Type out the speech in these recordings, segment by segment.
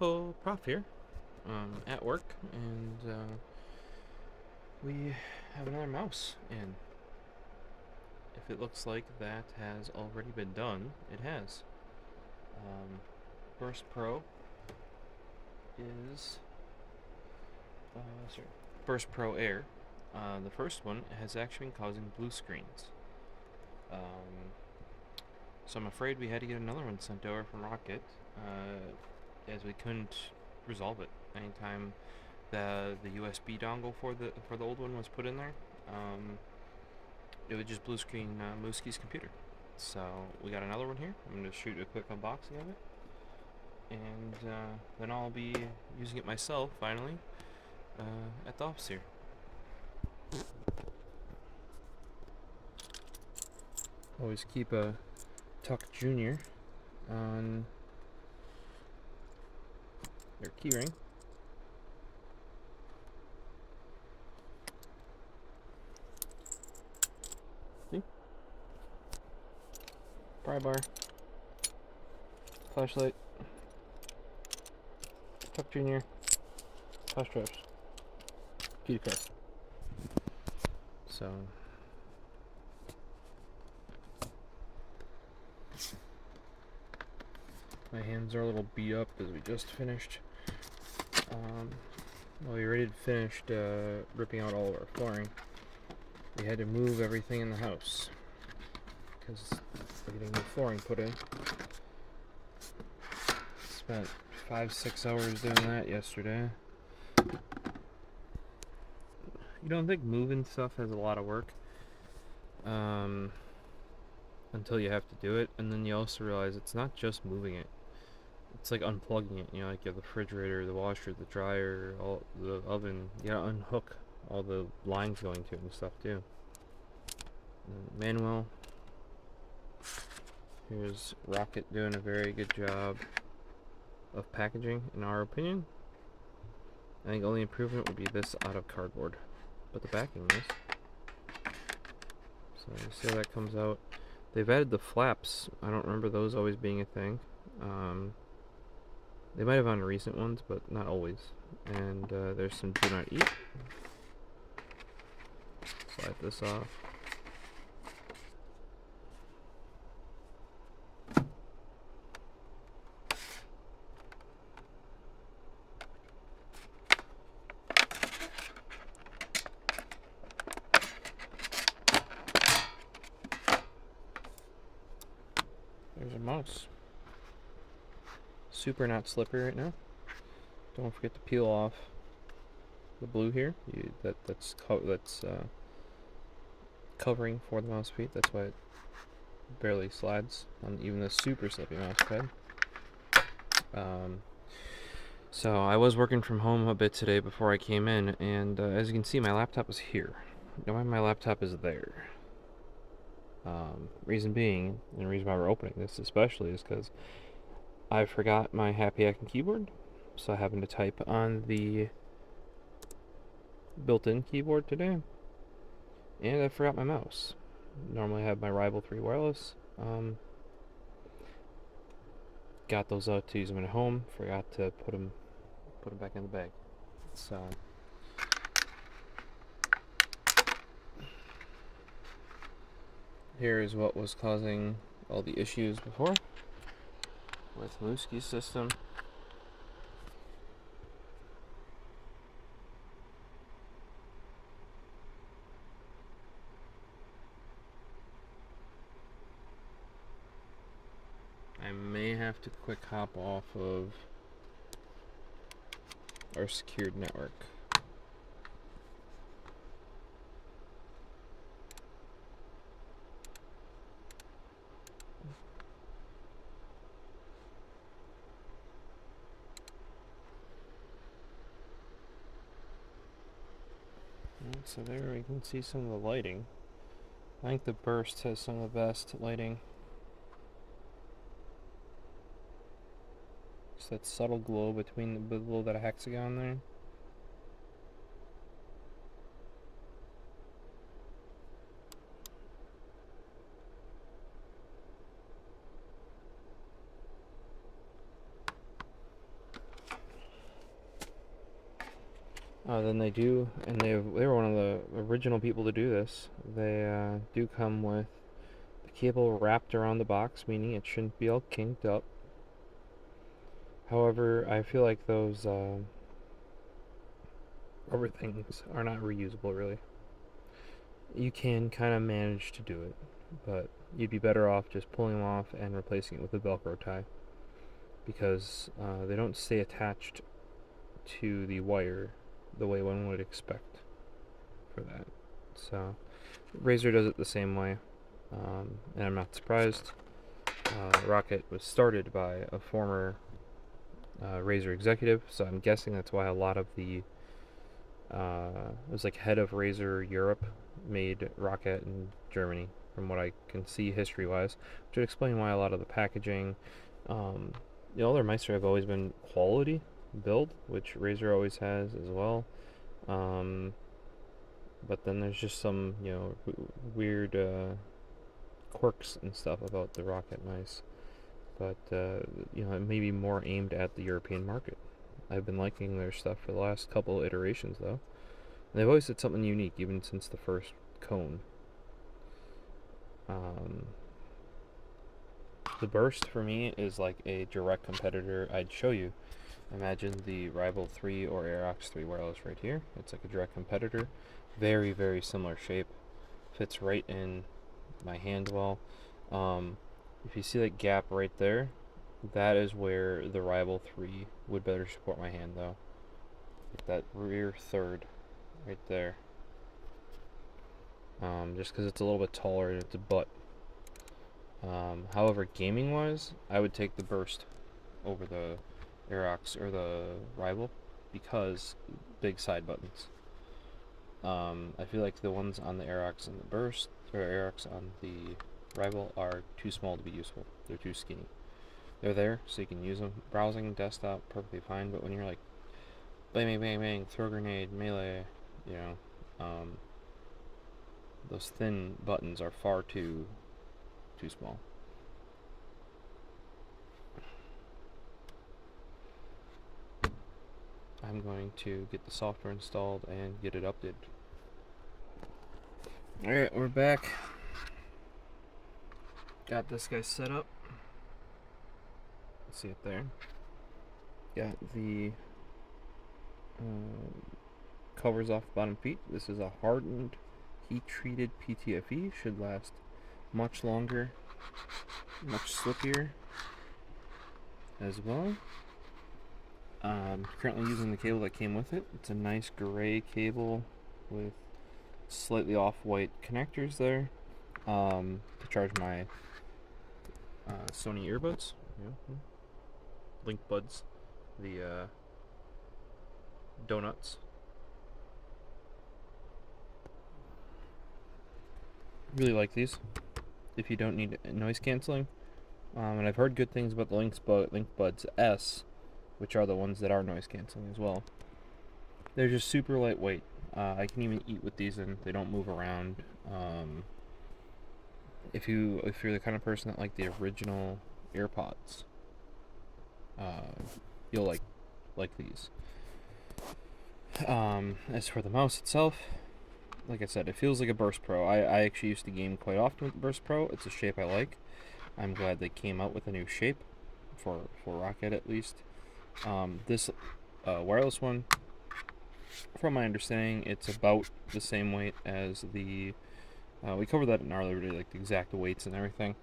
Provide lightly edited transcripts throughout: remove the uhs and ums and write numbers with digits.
Yo, Prof here, at work, and we have another mouse in. If it looks like that has already been done, it has. Burst Pro is, sorry, Burst Pro Air. The first one has actually been causing blue screens. So I'm afraid we had to get another one sent over from Roccat, as we couldn't resolve it. Anytime the USB dongle for the old one was put in there, it would just blue screen Mooskie's computer. So we got another one here. I'm going to shoot a quick unboxing of it, and then I'll be using it myself finally at the office here. Always keep a Tuck Jr. on their keyring. See? Pry bar, flashlight, Tuck Jr., flash drives, key card. So my hands are a little beat up because we just finished. Well, we already finished ripping out all of our flooring. We had to move everything in the house because we're getting new flooring put in. Spent 5-6 hours doing that yesterday. You don't think moving stuff has a lot of work until you have to do it, and then you also realize it's not just moving it. It's like unplugging it, you know, like you have the refrigerator, the washer, the dryer, all the oven. You gotta unhook all the lines going to it and stuff too. Manual. Here's Roccat doing a very good job of packaging, in our opinion. I think the only improvement would be this out of cardboard, but the backing is. So you see how that comes out. They've added the flaps. I don't remember those always being a thing. They might have on recent ones, but not always. And there's some do not eat. Slide this off. There's a mouse. Super not slippery right now. Don't forget to peel off the blue here. That's covering for the mouse feet. That's why it barely slides on even the super slippy mouse pad. So I was working from home a bit today before I came in, and as you can see, my laptop is here. Now my laptop is there. Reason being, and the reason why we're opening this especially, is because I forgot my Happy Hacking keyboard, so I happened to type on the built-in keyboard today, and I forgot my mouse. Normally I have my Rival 3 wireless. Got those out to use them at home. Forgot to put them back in the bag. So here is what was causing all the issues before with Mooskie's system. I may have to quick hop off of our secured network. So there we can see some of the lighting. I think the Burst has some of the best lighting. Just that subtle glow between below that hexagon there. than they do, and they were one of the original people to do this. They do come with the cable wrapped around the box, meaning it shouldn't be all kinked up. However, I feel like those rubber things are not reusable, really. You can kind of manage to do it, but you'd be better off just pulling them off and replacing it with a Velcro tie, because they don't stay attached to the wire the way one would expect for that. So Razer does it the same way, and I'm not surprised. Roccat was started by a former Razer executive, so I'm guessing that's why a lot of the it was like head of Razer Europe made Roccat in Germany, from what I can see history-wise, which would explain why a lot of the packaging, all their mice have always been quality build, which Razer always has as well. But then there's just some, weird quirks and stuff about the Roccat mice. But, it may be more aimed at the European market. I've been liking their stuff for the last couple iterations, though. And they've always did something unique, even since the first cone. The Burst, for me, is like a direct competitor. I'd show you. Imagine the Rival 3 or Aerox 3 wireless right here. It's like a direct competitor. Very, very similar shape. Fits right in my hand well. If you see that gap right there, that is where the Rival 3 would better support my hand, though. Like that rear third right there. Just because it's a little bit taller and it's a butt. However, gaming-wise, I would take the Burst over the Aerox or the Rival, because big side buttons. I feel like the ones on the Aerox and the Burst, or Aerox on the Rival, are too small to be useful. They're too skinny. They're there so you can use them. Browsing, desktop, perfectly fine, but when you're like bang, bang, bang, bang, throw grenade, melee, those thin buttons are far too small. I'm going to get the software installed and get it updated. Alright, we're back. Got this guy set up. See it there. Got the covers off the bottom feet. This is a hardened, heat-treated PTFE. Should last much longer, much slippier as well. Currently using the cable that came with it. It's a nice gray cable with slightly off-white connectors there to charge my Sony earbuds. Link buds, the donuts. Really like these if you don't need noise canceling. And I've heard good things about the Link Buds S, which are the ones that are noise canceling as well. They're just super lightweight. I can even eat with these and they don't move around. If you're the kind of person that like the original AirPods, you'll like these. As for the mouse itself, like I said, it feels like a Burst Pro. I actually used to game quite often with the Burst Pro. It's a shape I like. I'm glad they came out with a new shape for Roccat, at least. This wireless one, from my understanding, it's about the same weight as the we covered that in our Liberty, like the exact weights and everything.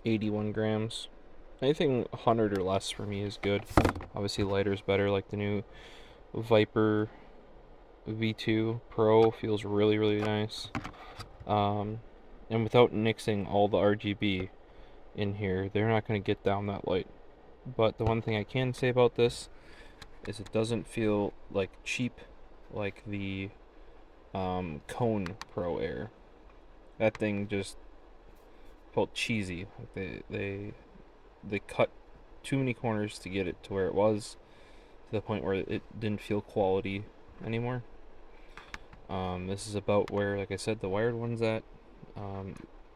81 grams. Anything 100 or less for me is good. Obviously lighter is better, like the new Viper V2 Pro feels really, really nice. And without mixing all the RGB in here, they're not going to get down that light. But the one thing I can say about this is it doesn't feel like cheap like the Cone Pro Air. That thing just felt cheesy. Like they cut too many corners to get it to where it was, to the point where it didn't feel quality anymore. This is about where, like I said, the wired one's at.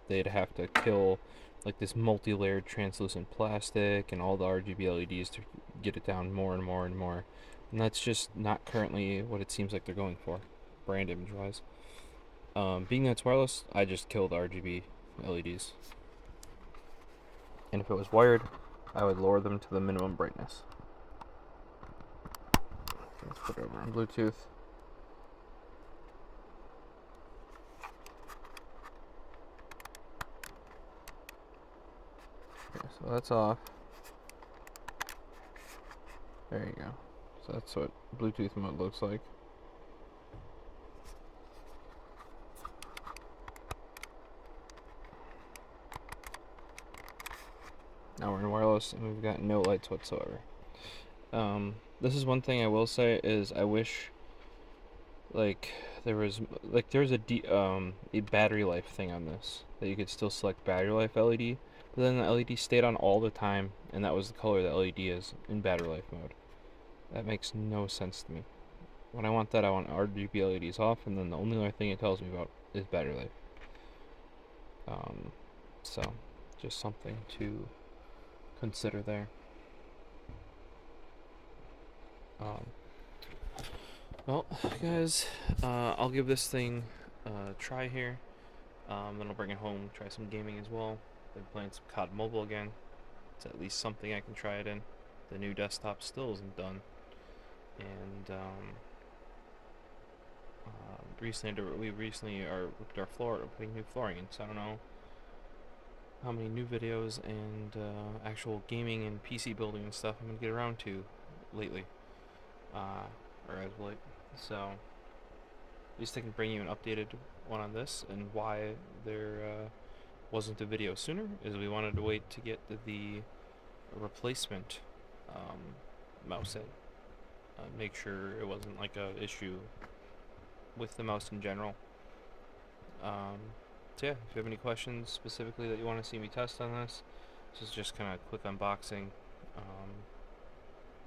they'd have to kill like this multi-layered translucent plastic and all the RGB LEDs to get it down more and more and more. And that's just not currently what it seems like they're going for, brand image wise. Being that it's wireless, I just kill the RGB LEDs. And if it was wired, I would lower them to the minimum brightness. Let's put it over on Bluetooth. Okay, so that's off. There you go. So that's what Bluetooth mode looks like. Now we're in wireless and we've got no lights whatsoever. This is one thing I will say is I wish there's a battery life thing on this, that you could still select battery life LED, but then the LED stayed on all the time, and that was the color the LED is in battery life mode. That makes no sense to me. When I want that, I want RGB LEDs off, and then the only other thing it tells me about is battery life. So just something to consider there. Well, guys, I'll give this thing a try here. Then I'll bring it home, try some gaming as well. Been playing some COD Mobile again. It's at least something I can try it in. The new desktop still isn't done. And we recently are ripped our floor, putting new flooring in. So I don't know how many new videos and actual gaming and PC building and stuff I'm gonna get around to lately, or as of late. So at least I can bring you an updated one on this, and why there wasn't a video sooner is we wanted to wait to get the replacement mouse in. Make sure it wasn't like a issue with the mouse in general. So yeah, if you have any questions specifically that you want to see me test on this is just kind of quick unboxing,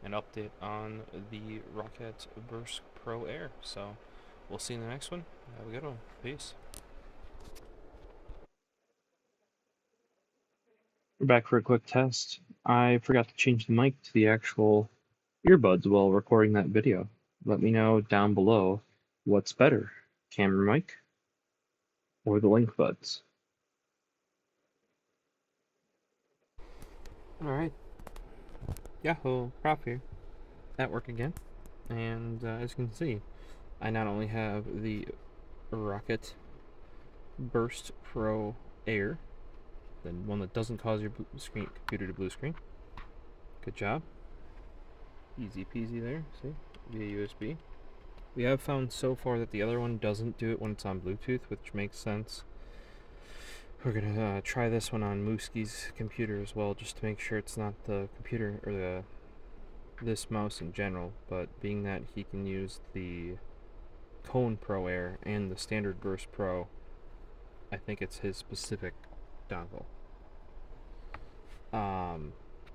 an update on the Roccat Burst Pro Air. So we'll see you in the next one. Have a good one. Peace. We're back for a quick test. I forgot to change the mic to the actual earbuds while recording that video. Let me know down below what's better, camera mic or the link buds. Alright, Yahoo, Prof here, at work again, and as you can see, I not only have the Roccat Burst Pro Air, the one that doesn't cause your computer to blue screen. Good job. Easy peasy there, see, via USB. We have found so far that the other one doesn't do it when it's on Bluetooth, which makes sense. We're gonna try this one on Mooskie's computer as well, just to make sure it's not the computer or this mouse in general. But being that he can use the Cone Pro Air and the standard Burst Pro, I think it's his specific dongle.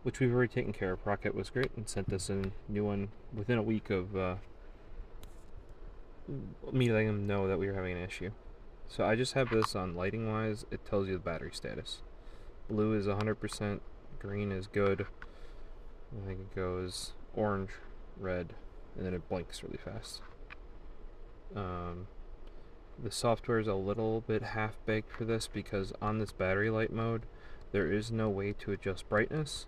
Which we've already taken care of. Roccat was great and sent us a new one within a week of me letting them know that we were having an issue. So I just have this on lighting wise. It tells you the battery status. Blue is 100%, green is good. I think it goes orange, red, and then it blinks really fast. The software is a little bit half-baked for this because on this battery light mode, there is no way to adjust brightness.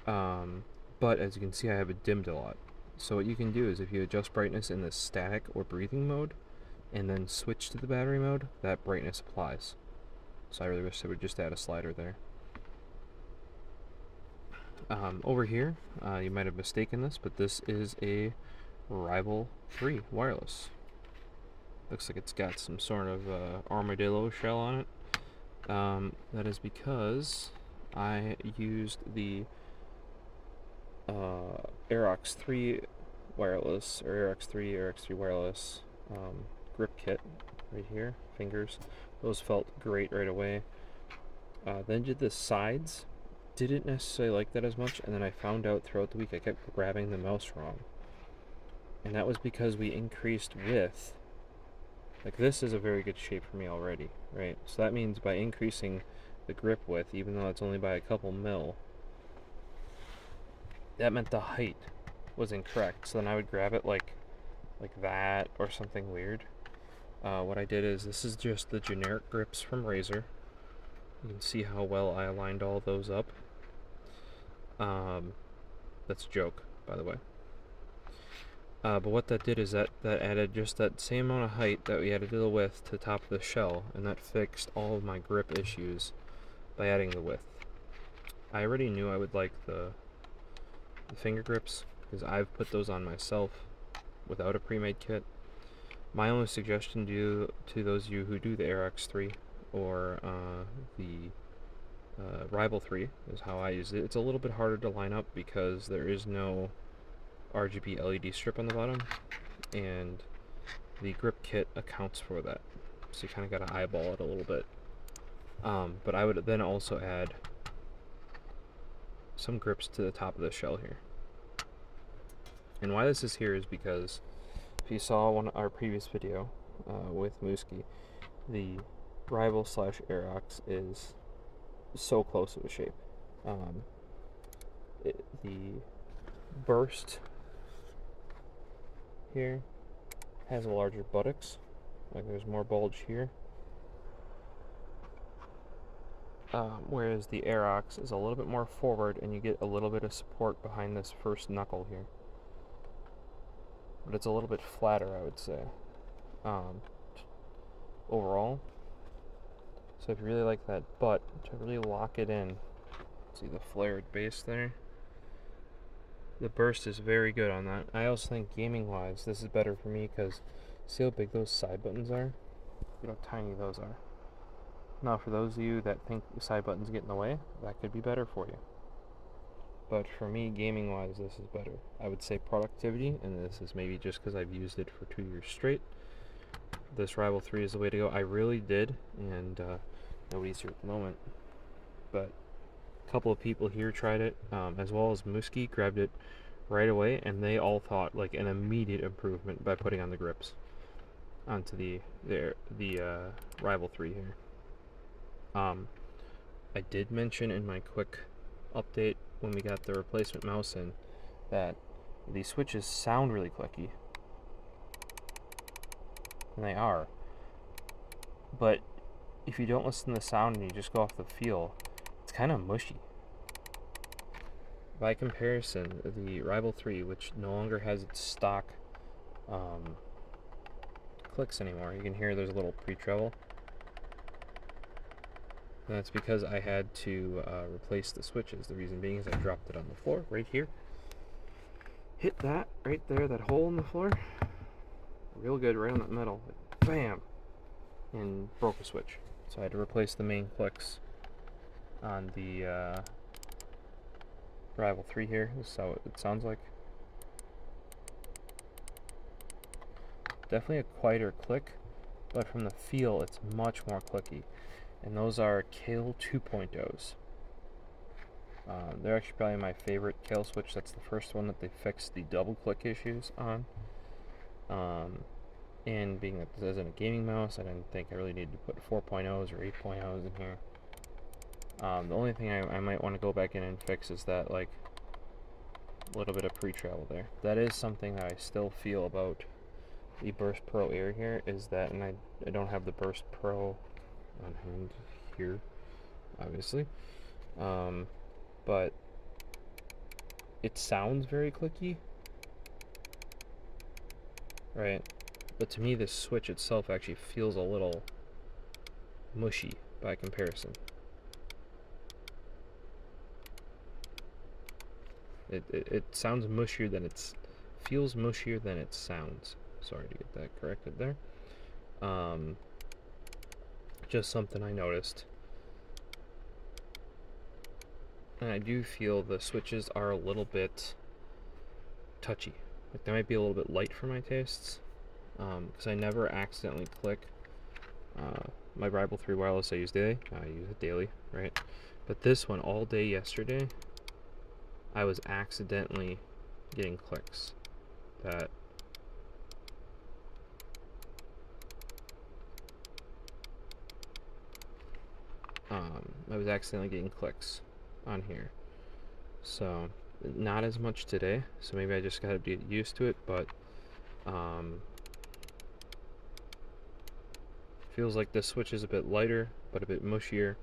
But as you can see, I have it dimmed a lot. So what you can do is if you adjust brightness in the static or breathing mode, and then switch to the battery mode, that brightness applies. So I really wish I would just add a slider there. Over here, you might have mistaken this, but this is a Rival 3 wireless. Looks like it's got some sort of armadillo shell on it. That is because I used the Aerox 3 wireless, or Aerox 3 wireless grip kit right here, fingers. Those felt great right away. Then did the sides. Didn't necessarily like that as much, and then I found out throughout the week I kept grabbing the mouse wrong. And that was because we increased width Like this is a very good shape for me already, right? So that means by increasing the grip width, even though it's only by a couple mil, that meant the height was incorrect. So then I would grab it like that or something weird. What I did is, this is just the generic grips from Razer. You can see how well I aligned all those up. That's a joke, by the way. But what that did is that added just that same amount of height that we added to the width to the top of the shell, and that fixed all of my grip issues by adding the width. I already knew I would like the finger grips, because I've put those on myself without a pre-made kit. My only suggestion to those of you who do the Aerox 3 or the Rival 3 is how I use it. It's a little bit harder to line up because there is no RGB LED strip on the bottom, and the grip kit accounts for that. So you kind of got to eyeball it a little bit. But I would then also add some grips to the top of the shell here. And why this is here is because if you saw our previous video with Mooski, the Rival / Aerox is so close to a shape. The Burst here has a larger buttocks, like there's more bulge here, whereas the Aerox is a little bit more forward and you get a little bit of support behind this first knuckle here, but it's a little bit flatter, I would say, overall. So if you really like that butt, to really lock it in, see the flared base there, the Burst is very good on that. I also think gaming wise this is better for me because see how big those side buttons are? Look how tiny those are. Now for those of you that think the side buttons get in the way, that could be better for you. But for me, gaming wise, this is better. I would say productivity, and this is maybe just because I've used it for 2 years straight, this Rival 3 is the way to go. I really did, and nobody's here at the moment, but a couple of people here tried it, as well as Mooski grabbed it right away, and they all thought like an immediate improvement by putting on the grips onto the Rival 3 here. I did mention in my quick update when we got the replacement mouse in that the switches sound really clicky, and they are, but if you don't listen to the sound and you just go off the feel, it's kind of mushy. By comparison, the Rival 3, which no longer has its stock clicks anymore, you can hear there's a little pre-treble. And that's because I had to replace the switches. The reason being is I dropped it on the floor, right here. Hit that, right there, that hole in the floor. Real good, right on that metal. Like, bam! And broke a switch. So I had to replace the main clicks on the Rival 3 here. This is how it sounds like. Definitely a quieter click, but from the feel, it's much more clicky. And those are Kale 2.0s. They're actually probably my favorite Kale switch. That's the first one that they fixed the double click issues on. And being that this isn't a gaming mouse, I didn't think I really needed to put 4.0s or 8.0s in here. The only thing I might want to go back in and fix is that like a little bit of pre-travel there. That is something that I still feel about the Burst Pro Air here, is that, and I don't have the Burst Pro on hand here, obviously, but it sounds very clicky, right? But to me, this switch itself actually feels a little mushy by comparison. It sounds mushier than feels mushier than it sounds. Sorry to get that corrected there. Just something I noticed. And I do feel the switches are a little bit touchy. Like they might be a little bit light for my tastes. Because I never accidentally click. My Rival 3 wireless I use daily. I use it daily, right? But this one, all day yesterday, I was accidentally getting clicks that I was accidentally getting clicks on here. So not as much today, so maybe I just gotta get used to it, but feels like this switch is a bit lighter, but a bit mushier,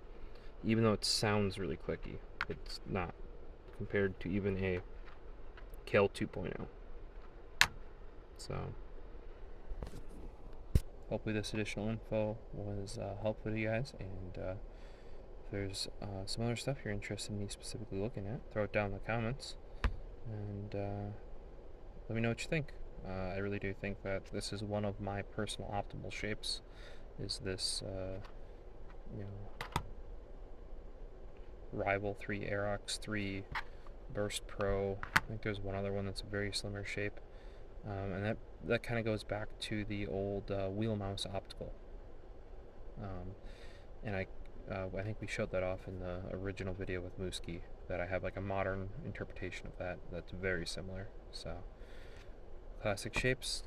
even though it sounds really clicky. It's not, compared to even a Kale 2.0. So hopefully this additional info was helpful to you guys, and if there's some other stuff you're interested in me specifically looking at, throw it down in the comments, and let me know what you think. I really do think that this is one of my personal optimal shapes, is this Rival 3 Aerox 3 Burst Pro. I think there's one other one that's a very slimmer shape, and that kind of goes back to the old wheel mouse optical, and I think we showed that off in the original video with Mooski, that I have like a modern interpretation of that that's very similar. So classic shapes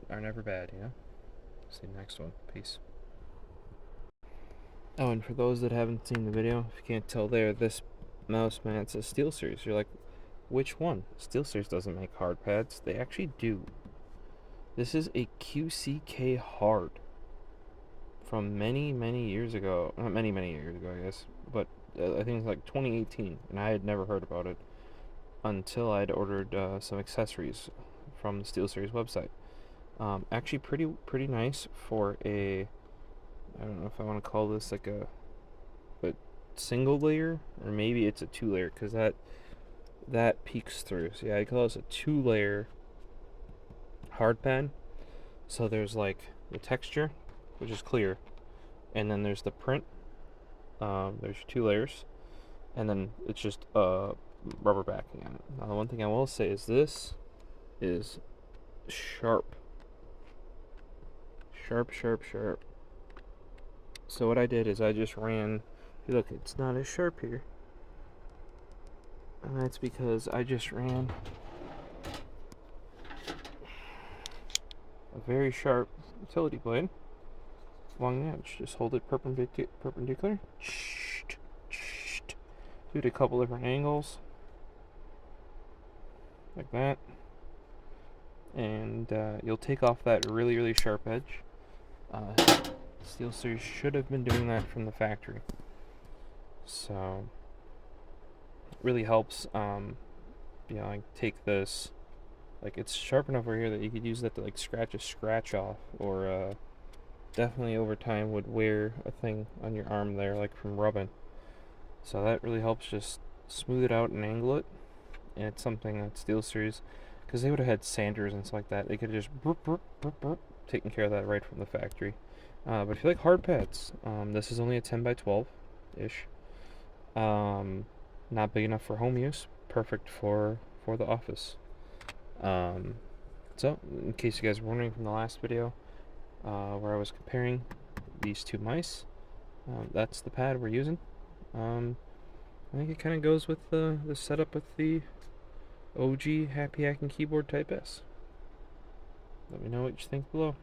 are never bad, you know? See you next one. Peace. Oh, and for those that haven't seen the video, if you can't tell there, this mouse mount's a SteelSeries. You're like, which one? SteelSeries doesn't make hard pads. They actually do. This is a QCK hard from many, many years ago. Not many, many years ago, I guess. But I think it's like 2018, and I had never heard about it until I'd ordered some accessories from the SteelSeries website. Actually, pretty nice for a, I don't know if I want to call this like a single layer, or maybe it's a 2-layer, because that peeks through. So yeah, I call this a 2-layer hard pad. So there's like the texture, which is clear, and then there's the print. There's 2 layers, and then it's just rubber backing on it. Now the one thing I will say is this is sharp. Sharp. So what I did is I just ran, look, it's not as sharp here, and that's because I just ran a very sharp utility blade along the edge. Just hold it perpendicular. Do it a couple different angles, like that, and you'll take off that really sharp edge. SteelSeries should have been doing that from the factory, so it really helps. Like take this, like it's sharp enough over here that you could use that to like scratch a scratch off, or definitely over time would wear a thing on your arm there, like from rubbing. So that really helps just smooth it out and angle it, and it's something that SteelSeries, because they would have had sanders and stuff like that, they could have just taken care of that right from the factory. But if you like hard pads, this is only a 10 by 12 ish. Not big enough for home use, perfect for the office. So in case you guys were wondering from the last video, where I was comparing these two mice, that's the pad we're using. I think it kind of goes with the setup with the OG Happy Hacking Keyboard Type S. Let me know what you think below.